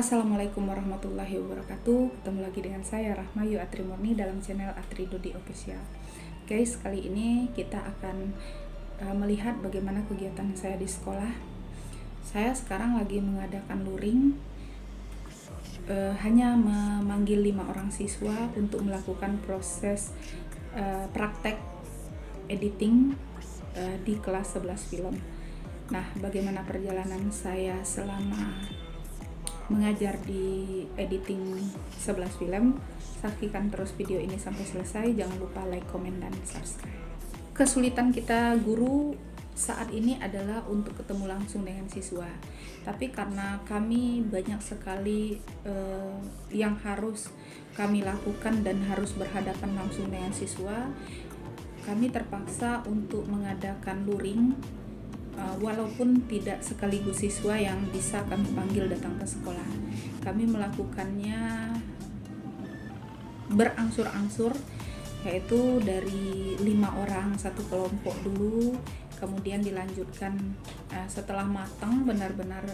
Assalamualaikum warahmatullahi wabarakatuh. Ketemu lagi dengan saya Rahma Yu Atri Murni dalam channel Atri Dodi Official. Guys, kali ini kita akan melihat bagaimana kegiatan saya di sekolah. Saya sekarang lagi mengadakan luring, hanya memanggil 5 orang siswa untuk melakukan proses praktek editing di kelas 11 film. Nah, bagaimana perjalanan saya selama mengajar di editing 11 film? Saksikan terus video ini sampai selesai. Jangan lupa like, komen, dan subscribe. Kesulitan kita guru saat ini adalah untuk ketemu langsung dengan siswa, tapi karena kami banyak sekali yang harus kami lakukan dan harus berhadapan langsung dengan siswa, kami terpaksa untuk mengadakan luring. Walaupun tidak sekaligus siswa yang bisa kami panggil datang ke sekolah, kami melakukannya berangsur-angsur, yaitu dari 5 orang satu kelompok dulu, kemudian dilanjutkan setelah matang benar-benar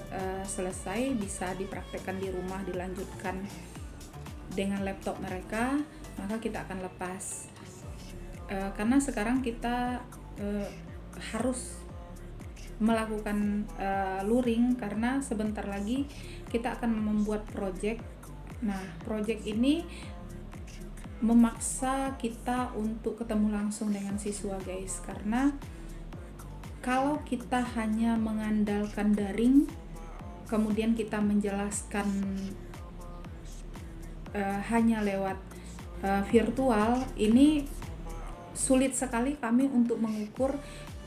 selesai bisa dipraktekkan di rumah, dilanjutkan dengan laptop mereka, maka kita akan lepas. Karena sekarang kita harus melakukan luring karena sebentar lagi kita akan membuat project. Nah, project ini memaksa kita untuk ketemu langsung dengan siswa, guys, karena kalau kita hanya mengandalkan daring kemudian kita menjelaskan hanya lewat virtual, ini sulit sekali kami untuk mengukur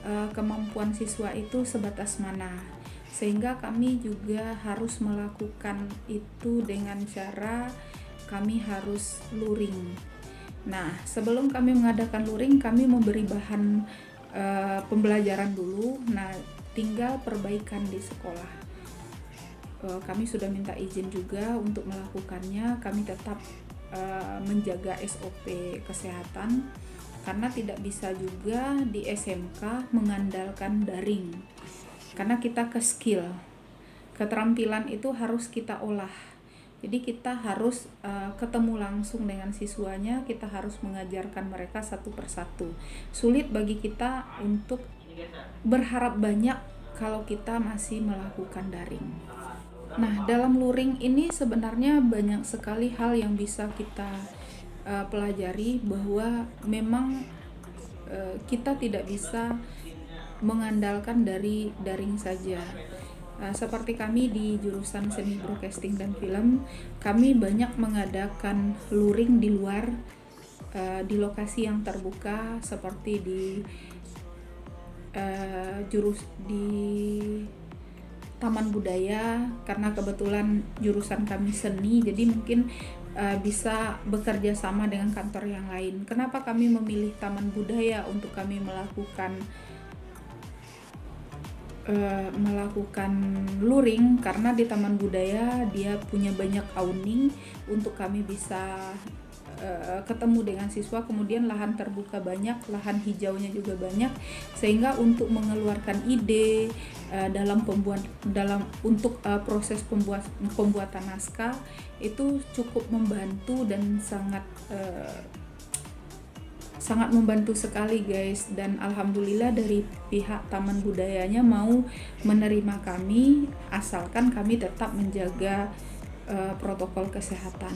kemampuan siswa itu sebatas mana, sehingga kami juga harus melakukan itu dengan cara kami harus luring. Nah, sebelum kami mengadakan luring, kami memberi bahan pembelajaran dulu. Nah, tinggal perbaikan di sekolah. Kami sudah minta izin juga untuk melakukannya. Kami tetap menjaga SOP kesehatan, karena tidak bisa juga di SMK mengandalkan daring, karena kita ke skill, keterampilan itu harus kita olah. Jadi kita harus ketemu langsung dengan siswanya, kita harus mengajarkan mereka satu persatu. Sulit bagi kita untuk berharap banyak kalau kita masih melakukan daring. Nah, dalam luring ini sebenarnya banyak sekali hal yang bisa kita pelajari, bahwa memang kita tidak bisa mengandalkan dari daring saja. Seperti kami di jurusan seni broadcasting dan film, kami banyak mengadakan luring di luar, di lokasi yang terbuka, seperti di Taman Budaya, karena kebetulan jurusan kami seni, jadi mungkin bisa bekerja sama dengan kantor yang lain. Kenapa kami memilih Taman Budaya untuk kami melakukan luring? Karena di Taman Budaya dia punya banyak awning untuk kami bisa ketemu dengan siswa, kemudian lahan terbuka banyak, lahan hijaunya juga banyak, sehingga untuk mengeluarkan ide untuk proses pembuatan naskah itu cukup membantu dan sangat membantu sekali, guys. Dan alhamdulillah dari pihak Taman Budayanya mau menerima kami, asalkan kami tetap menjaga protokol kesehatan.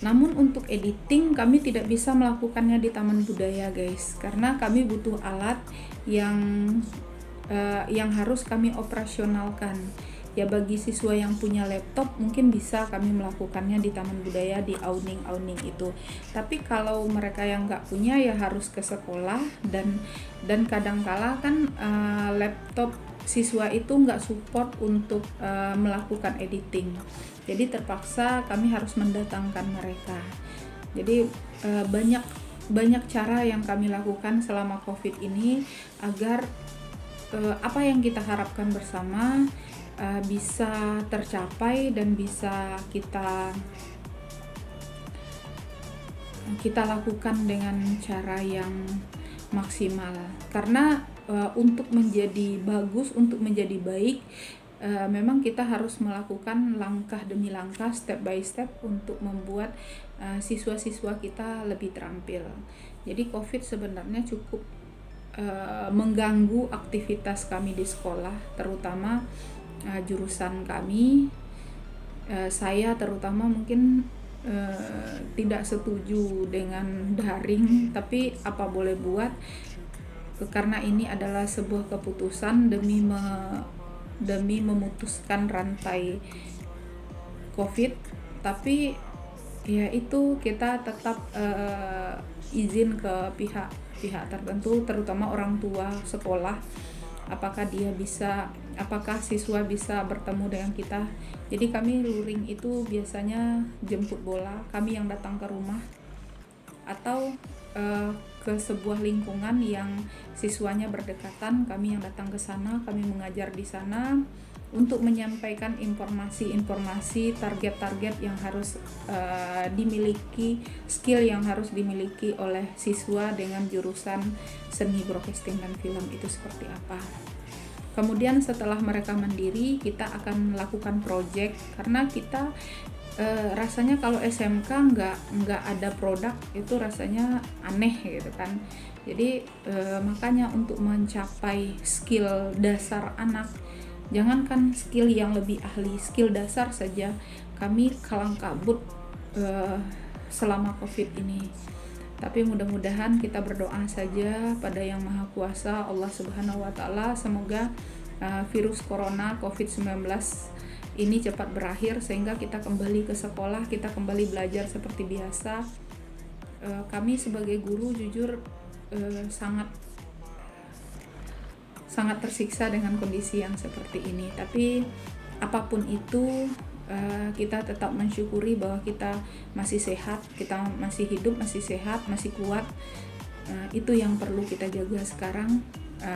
Namun untuk editing kami tidak bisa melakukannya di Taman Budaya, guys, karena kami butuh alat yang harus kami operasionalkan. Ya, bagi siswa yang punya laptop mungkin bisa kami melakukannya di Taman Budaya, di awning itu. Tapi kalau mereka yang nggak punya, ya harus ke sekolah, dan kadangkala kan laptop siswa itu nggak support untuk melakukan editing. Jadi terpaksa kami harus mendatangkan mereka. Jadi banyak cara yang kami lakukan selama COVID ini agar apa yang kita harapkan bersama bisa tercapai dan bisa kita lakukan dengan cara yang maksimal. Karena untuk menjadi bagus, untuk menjadi baik, memang kita harus melakukan langkah demi langkah, step by step untuk membuat siswa-siswa kita lebih terampil. Jadi COVID sebenarnya cukup mengganggu aktivitas kami di sekolah, terutama jurusan kami. Saya terutama mungkin tidak setuju dengan daring, tapi apa boleh buat, karena ini adalah sebuah keputusan demi memutuskan rantai COVID. Tapi ya itu kita tetap izin ke pihak tertentu, terutama orang tua sekolah, apakah siswa bisa bertemu dengan kita. Jadi kami luring itu biasanya jemput bola, kami yang datang ke rumah atau ke sebuah lingkungan yang siswanya berdekatan, kami yang datang ke sana, kami mengajar di sana untuk menyampaikan informasi-informasi, target-target yang harus dimiliki, skill yang harus dimiliki oleh siswa dengan jurusan seni broadcasting dan film itu seperti apa. Kemudian setelah mereka mandiri, kita akan melakukan project, karena kita rasanya kalau SMK nggak ada produk itu rasanya aneh gitu kan. Jadi makanya untuk mencapai skill dasar anak, jangankan skill yang lebih ahli, skill dasar saja kami kalang kabut selama COVID ini. Tapi mudah-mudahan kita berdoa saja pada Yang Maha Kuasa, Allah Subhanahu wa Ta'ala, semoga virus corona COVID-19 ini cepat berakhir sehingga kita kembali ke sekolah, kita kembali belajar seperti biasa. Kami sebagai guru jujur sangat tersiksa dengan kondisi yang seperti ini. Tapi apapun itu, kita tetap mensyukuri bahwa kita masih sehat, kita masih hidup, masih sehat, masih kuat. Itu yang perlu kita jaga sekarang.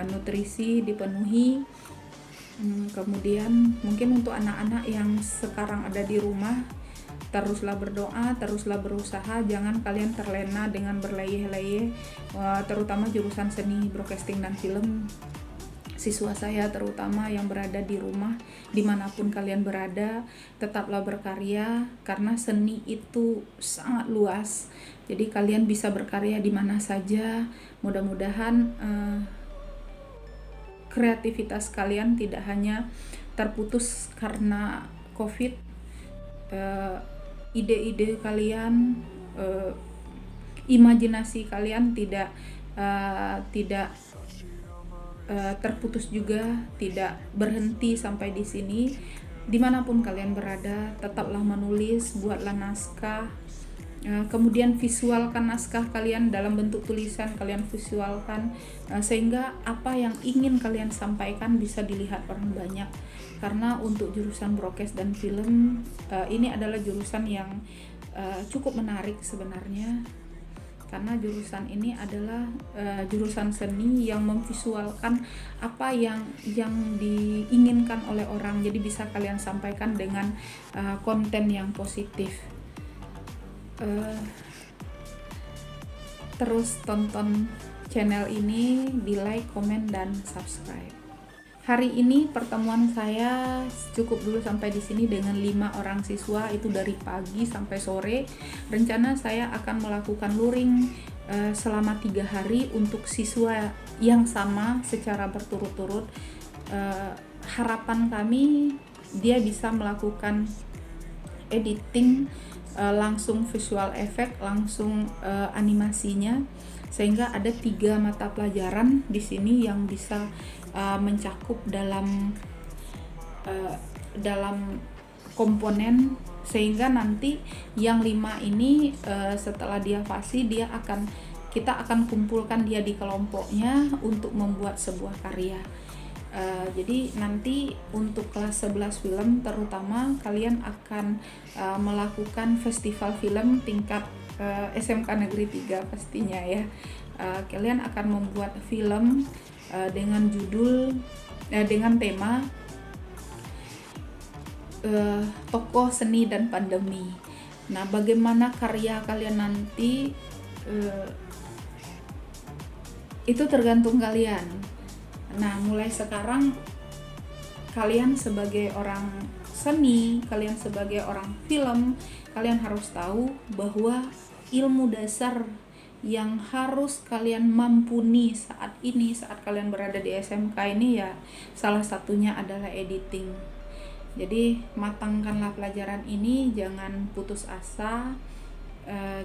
Nutrisi dipenuhi. Kemudian mungkin untuk anak-anak yang sekarang ada di rumah, teruslah berdoa, teruslah berusaha, jangan kalian terlena dengan berleyeh-leyeh, terutama jurusan seni broadcasting dan film. Siswa saya terutama yang berada di rumah, dimanapun kalian berada, tetaplah berkarya, karena seni itu sangat luas. Jadi kalian bisa berkarya di mana saja. Mudah-mudahan kreativitas kalian tidak hanya terputus karena COVID. Ide-ide kalian, imajinasi kalian tidak terputus juga, tidak berhenti sampai di sini. Dimanapun kalian berada, tetaplah menulis, buatlah naskah, kemudian visualkan naskah kalian dalam bentuk tulisan, kalian visualkan sehingga apa yang ingin kalian sampaikan bisa dilihat orang banyak. Karena untuk jurusan broadcast dan film ini adalah jurusan yang cukup menarik sebenarnya, karena jurusan ini adalah jurusan seni yang memvisualkan apa yang diinginkan oleh orang. Jadi bisa kalian sampaikan dengan konten yang positif. Terus tonton channel ini, di like, komen, dan subscribe. Hari ini pertemuan saya cukup dulu sampai di sini dengan 5 orang siswa, itu dari pagi sampai sore. Rencana saya akan melakukan luring selama 3 hari untuk siswa yang sama secara berturut-turut. Harapan kami dia bisa melakukan editing, langsung visual effect, langsung animasinya, sehingga ada 3 mata pelajaran di sini yang bisa mencakup dalam komponen, sehingga nanti yang 5 ini setelah dia fasi kita akan kumpulkan dia di kelompoknya untuk membuat sebuah karya. Jadi nanti untuk kelas 11 film terutama kalian akan melakukan festival film tingkat SMK Negeri 3 pastinya ya. Kalian akan membuat film dengan judul dengan tema tokoh seni dan pandemi. Nah, bagaimana karya kalian nanti Itu tergantung kalian. Nah, mulai sekarang kalian sebagai orang seni, kalian sebagai orang film, kalian harus tahu bahwa ilmu dasar yang harus kalian mampuni saat ini, saat kalian berada di SMK ini ya, salah satunya adalah editing. Jadi matangkanlah pelajaran ini, jangan putus asa,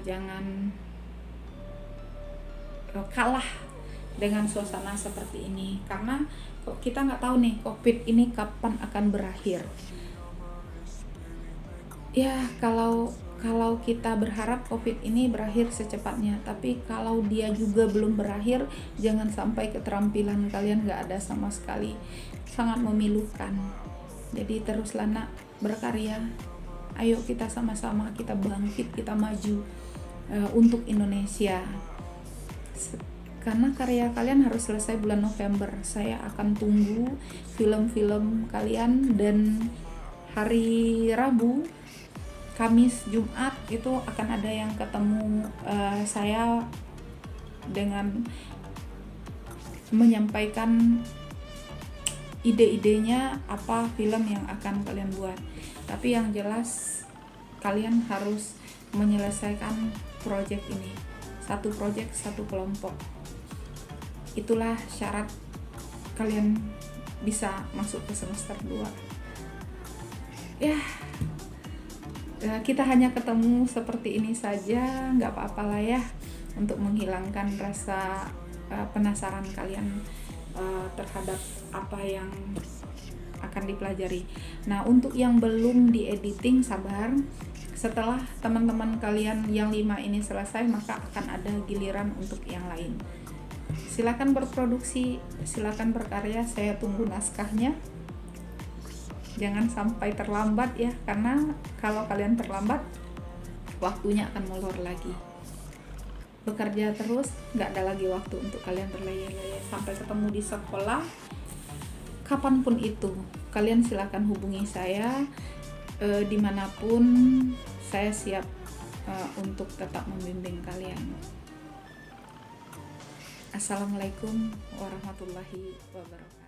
jangan kalah dengan suasana seperti ini, karena kita nggak tahu nih COVID ini kapan akan berakhir. Ya, kalau kita berharap COVID ini berakhir secepatnya, tapi kalau dia juga belum berakhir, jangan sampai keterampilan kalian nggak ada sama sekali. Sangat memilukan. Jadi teruslah nak berkarya. Ayo kita sama-sama, kita bangkit, kita maju untuk Indonesia. Karena karya kalian harus selesai bulan November. Saya akan tunggu film-film kalian, dan hari Rabu, Kamis, Jumat itu akan ada yang ketemu saya dengan menyampaikan ide-idenya apa film yang akan kalian buat. Tapi yang jelas kalian harus menyelesaikan proyek ini. Satu proyek, satu kelompok. Itulah syarat kalian bisa masuk ke semester 2. Ya, kita hanya ketemu seperti ini saja, nggak apa-apalah ya, untuk menghilangkan rasa penasaran kalian terhadap apa yang akan dipelajari. Nah, untuk yang belum di editing, sabar. Setelah teman-teman kalian yang 5 ini selesai, maka akan ada giliran untuk yang lain. Silakan berproduksi, silakan berkarya, saya tunggu naskahnya. Jangan sampai terlambat ya, karena kalau kalian terlambat, waktunya akan molor lagi. Bekerja terus, nggak ada lagi waktu untuk kalian berleyeh-leyeh. Sampai ketemu di sekolah, kapanpun itu, kalian silakan hubungi saya, dimanapun saya siap untuk tetap membimbing kalian. Assalamualaikum warahmatullahi wabarakatuh.